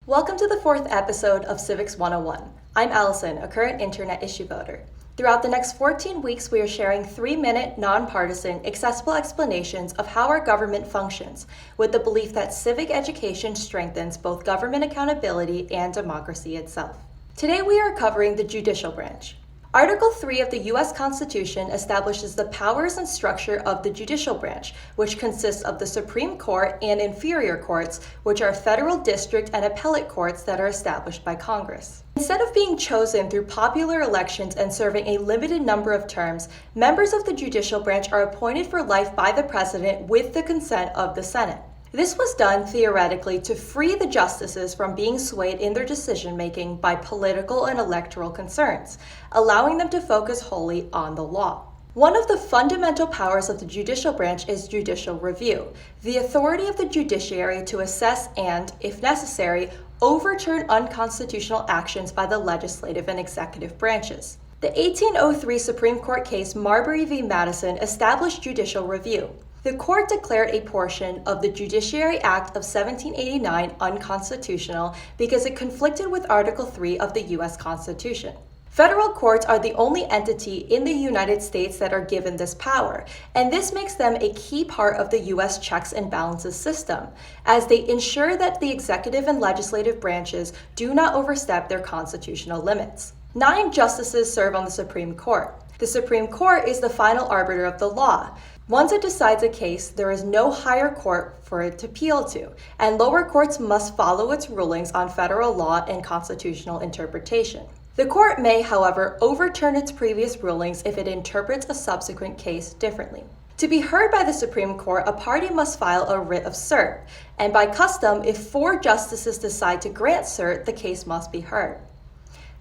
Welcome to the fourth episode of Civics 101. I'm Allison, a current internet issue voter. Throughout the next 14 weeks, we are sharing 3-minute, nonpartisan, accessible explanations of how our government functions, with the belief that civic education strengthens both government accountability and democracy itself. Today we are covering the Judicial Branch. Article 3 of the U.S. Constitution establishes the powers and structure of the Judicial Branch, which consists of the Supreme Court and inferior courts, which are federal district and appellate courts that are established by Congress. Instead of being chosen through popular elections and serving a limited number of terms, members of the Judicial Branch are appointed for life by the President with the consent of the Senate. This was done theoretically to free the justices from being swayed in their decision-making by political and electoral concerns, allowing them to focus wholly on the law. One of the fundamental powers of the judicial branch is judicial review, the authority of the judiciary to assess and, if necessary, overturn unconstitutional actions by the legislative and executive branches. The 1803 Supreme Court case Marbury v. Madison established judicial review. The court declared a portion of the Judiciary Act of 1789 unconstitutional because it conflicted with Article 3 of the U.S. Constitution. Federal courts are the only entity in the United States that are given this power, and this makes them a key part of the U.S. checks and balances system, as they ensure that the executive and legislative branches do not overstep their constitutional limits. 9 justices serve on the Supreme Court. The Supreme Court is the final arbiter of the law. Once it decides a case, there is no higher court for it to appeal to, and lower courts must follow its rulings on federal law and constitutional interpretation. The court may, however, overturn its previous rulings if it interprets a subsequent case differently. To be heard by the Supreme Court, a party must file a writ of cert, and by custom, if 4 justices decide to grant cert, the case must be heard.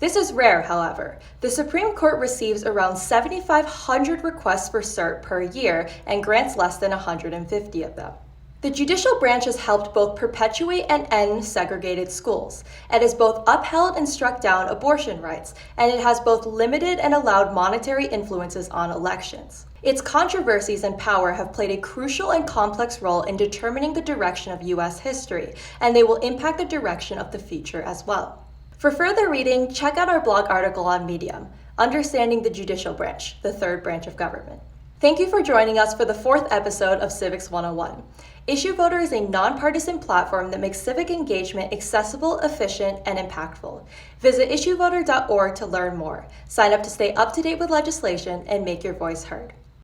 This is rare, however. The Supreme Court receives around 7,500 requests for cert per year and grants less than 150 of them. The judicial branch has helped both perpetuate and end segregated schools. It has both upheld and struck down abortion rights, and it has both limited and allowed monetary influences on elections. Its controversies and power have played a crucial and complex role in determining the direction of U.S. history, and they will impact the direction of the future as well. For further reading, check out our blog article on Medium, Understanding the Judicial Branch, the third branch of government. Thank you for joining us for the 4th episode of Civics 101. Issue Voter is a nonpartisan platform that makes civic engagement accessible, efficient, and impactful. Visit issuevoter.org to learn more. Sign up to stay up to date with legislation and make your voice heard.